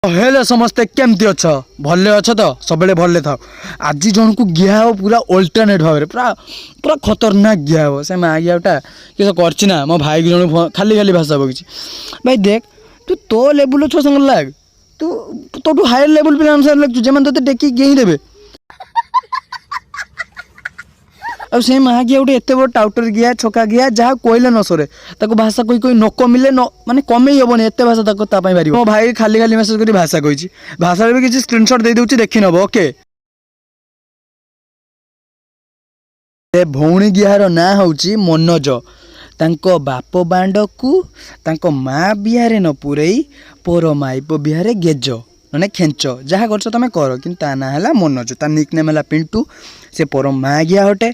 हेले समस्ते केमती अच्छ भले अच्छ तो सब भले था। आज जन को गिया हो पूरा अल्टरनेट भाव पूरा पूरा खतरनाक गिया हो से मागियाटा किस करना मो भाई की जन खाली खाली भाषा बगी भाई देख तू तो लेवल छुआ संग लाग तू तो हायर लेवल पे आंसर लगचु जे मन तो टेकी गेही देबे अब से मागिया गोटे एत बड़ टाउटर गिया छका गिया जहाँ कहले न सरे ताको भाषा कोई न कमिले न माने कमे हेबनी एत भाषा ताको ता पई बारी मो भाई खाली खाली मेसेज करी भाषा कहिछि भाषा भी किछि स्क्रीनशॉट दे दउछि देखि नबो ओके। ए भौणी गियार ना होउछि मनोज तांको बाप बांडकू तांको माँ बिहारे न पुरई पोर माइप बिहारे गेज माने खेच जहाँ कर तुम कर कि ना है मनोज ता निक नेम है पिंटू से पर माँ गिया हटे।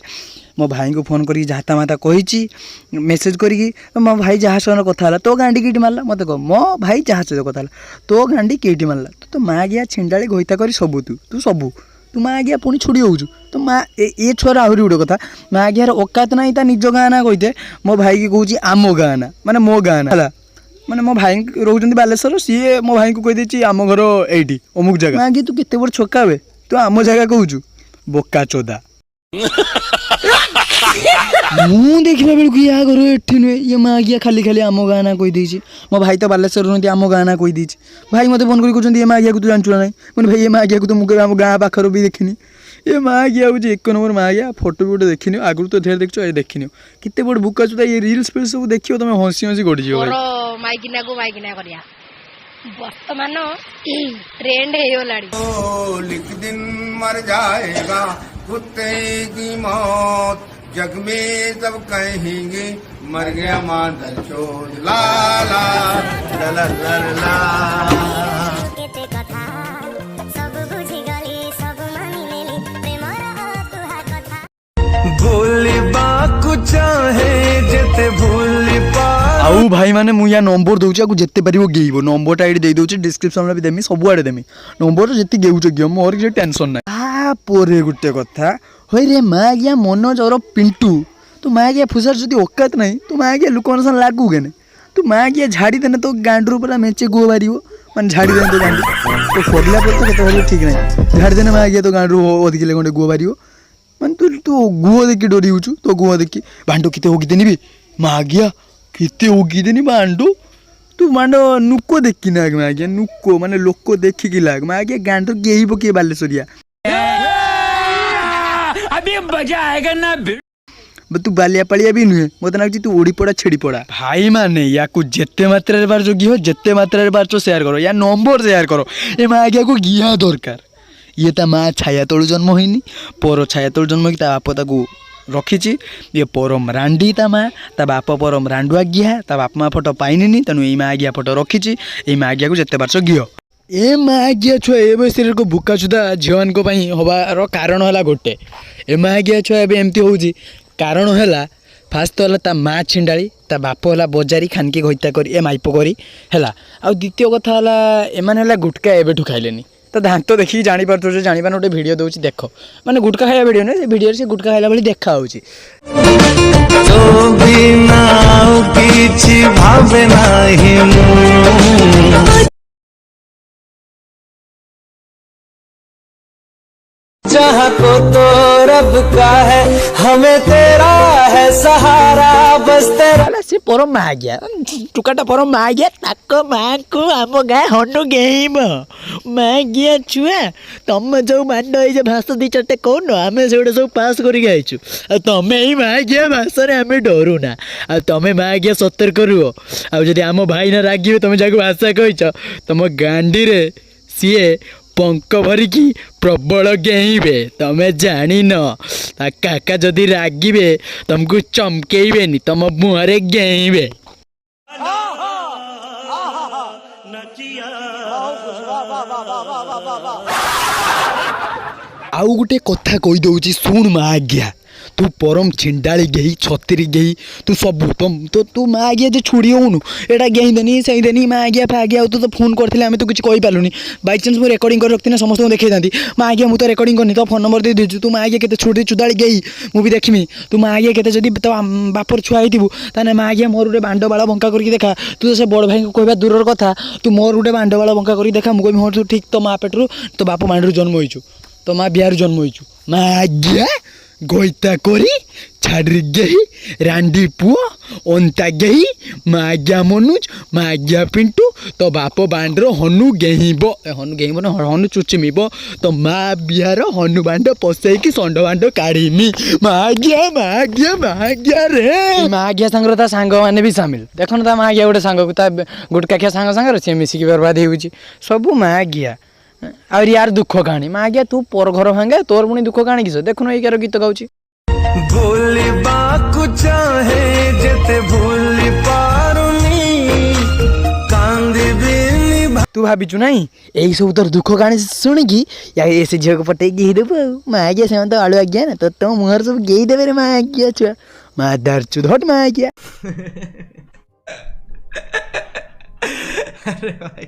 मो भाई को फोन करी जाता माता कही मेसेज करी मो भाई जहाँ सह कथा तो गांडी कईटी मारला मत कह मो भाई जहाँ सह कथा तो गांडी कईटी मारला तो माँ गिया छिंडाड़ी घईता करी सबू तू सबू तू माँ गिया पुणी छुड़ी होचु तो माँ ए छुआर आहरी गोटे कथा माँ गियार औकात ना ता निज गाँ ना कही मो भाई की कहूँ आम गाँ ना माने मो गाँ ना है माने मो भाई रोचंदी बालेश्वर सी मो भाई को कहीदे आम घर एटी अमुक जगह माँ तू केते बड़ छका बे तू आम जगह कहूँ बोका चोदा मु देखला बेलू या घर एठी नुहे ये माँ गिया खाली खाली आम गाँ ना कही मो भाई तो बालेश्वर रुहती आम गाँ ना कही भाई मत फोन कर ये माँ गिया को तू जानचु ना मैंने भाई ये माँ गिया को तो मुझे आम गाँ पाखर भी देखनी ये माँ गिया हूँ एक नंबर माँ गिया फोटो भी गोटे देखनी आगुरी तो ढेर देखो ये देखनी केते बड़ बुका चुदा ये रील्स फिल्स सब देखियो तुम हसी हसी गड़ी जीव माइकिना को माइकिना करिया वर्तमान ट्रेंड है लाड़ी लिख दिन मर जाएगा कुत्ते की मौत जग में सब कहेंगे मर गया मादर चोद ला ला ला ला ला ला भूली बाकु चाहे जेते भूली आउ भाई माने मु या नंबर दउछि आकु जेते परिबो गेइबो नंबर आईडी दे दउछि डिस्क्रिप्शन में भी देमी सब आड़े देमी नंबर जेते गेउछ गे मोर के टेंशन नै आ पोरे गुटे कथा होय रे माँ गया मनोज और पिंटू तू माँ गया फुसर जदी औकात नहीं तू माँ गया लुक सन लागू गेने तू माँ गया झाड़ी देने तो गांडरू पूरा मेचे गो बारिबो माने झाड़ी देने तो गांडू तो फोडला पर तो केते ठीक नहीं झाड़ी देने माँ गया तो गांडरू ओदि के गोंडे गो बारिबो मान तू तू गुह देखी डरी होचु तो गुह देखी भांडो किते होगी देनी भी माँ गया किते होगी देनी भांडो तू मांडो नुको देखी ना माँ गया नुको माने लोको देखी की लाग माँ गया गांडो गेही पके बालेश्वरिया अभी मजा आएगा ना तू बालिया पालिया भी नुहे मत ना तू ओडी पड़ा छेड़ी पड़ा भाई माने या को जेते मात्रा रे बार जो गियो जेते मात्रा रे बार तो शेयर करो या नंबर शेयर करो ए माँ गया को गिया दरकार ये ता माँ छाया तलु जन्म होइनी पर छाया तलु जन्म कि ता बाप ताकू रखी ये परम रांडी ता माँ ता बाप परम रांडुआ गिया ता बाप माँ फोटो पाइनी तेणु ये माँ गिया फोटो रखी ये माँ गिया को जिते वर्ष गियो ए माँ गिया छुआ ए बयस को बुका सुधा झील मान हबार कारण है गोटे ए माँ गिया छुआ एमती हो कारण है फास्ट तो है ता माँ छिंडाड़ी ता बाप है बजारी खानकी घईता कर ए माइप करी है आ द्वितीय कथा है एम गुटका एवं खाइले तो दांत तो देखिए जापार जापार गोटे भिड दूसरी देख मैंने गुटका खाया भिड नुहे भिडियो से गुटका खाइला भाई देखा जहाँ को तो रब का है हमें तेरा है सहारा बस तेरा से पर माँ गया टुकाटा पर माँ गया ताक माँ को आम गाय हंडो गेम माँ गया छुआ तुम जो मान भाषा दी चार्टे कौन आम से सब पास कर तमें ही माँ गया भाषा आम डरुना आ तुम माँ गया सतर्क रुह आदि आम भाई ना रागे तुम जहाँ भाषा कहीच तुम गांडी रे सीए पंक भरिकी प्रबल गेईबे तमें जान काका जदि रागिबे तुमको चमकेबेनी तुम मुहरे गेईबे आउ गोटे कथा कही दउची सुन माँ आज्ञा तू परम छिंडाली गई छतरी गई तू सब तो तू माँ आज्ञा जे छुड़ी होनु एटा गई देनी सही देनी माँ आज्ञा फाज्ञा तू तो फोन करते आम तो किसी कहीपारूनी बाई चान्स मुझे रेकर्डिंग कर रखी समस्त देखी था माँ आज्ञा मुझे रेकर्डिंग करनी तो फोन नंबर दे दीजिए तू माँ आज्ञा के छुड़ी चुदाड़ी गई मुझे देखी तू माँ आज्ञा के जब तो बापर छुआ होता माँ आज्ञा मोर गोटे बांड बाड़ बंका करके देखा तू तो से बड़ भाई को कहवा दूर कथा तू मोर गोटे बांड बाड़ बंका करके देखा मुझे कहूँ तू ठीक तो माँ पेटरू तो बाप मांडू जन्म होइचु तो माँ बिहार जन्म होइचु माँ आज्ञा गोईता करी छाड़ी गई रांडी पुओ अंता गई माँ आज्ञा मनुज माँ आज्ञा पिंटू तो बाप बांडर हनु गेहब ना हनु चुचिमिब तो माँ बिहार हनु बांड पसैकी षंड बांड काढ़ीमी माँ आज्ञा रे माँ आज्ञा सांग सांग मैंने भी सामिल देख ना माँ आज्ञा गोटे सांग गुटका खिया सांग सांगे सी मिसिकी बर्बाद हो सब माँ आज्ञा और यार दुख कहानी माँ आज्ञा तू पर घर भांगे तोर पुणी दुख कहानी किस देखुन ये गीत गाँची भूलिबाकु चाहे जेते भूली पारुनी कांदिबिनी तू भाविचु नाई यही सब तोर दुख कहानी शुणिकी या ऐसे झील को पटे गेई देबू माँ आज्ञा से तो आलू आज्ञा ना तो मुहर सब गेई देवे रे माँ आज्ञा छुआ माँ दरचु धट माँ आज्ञा अरे भाई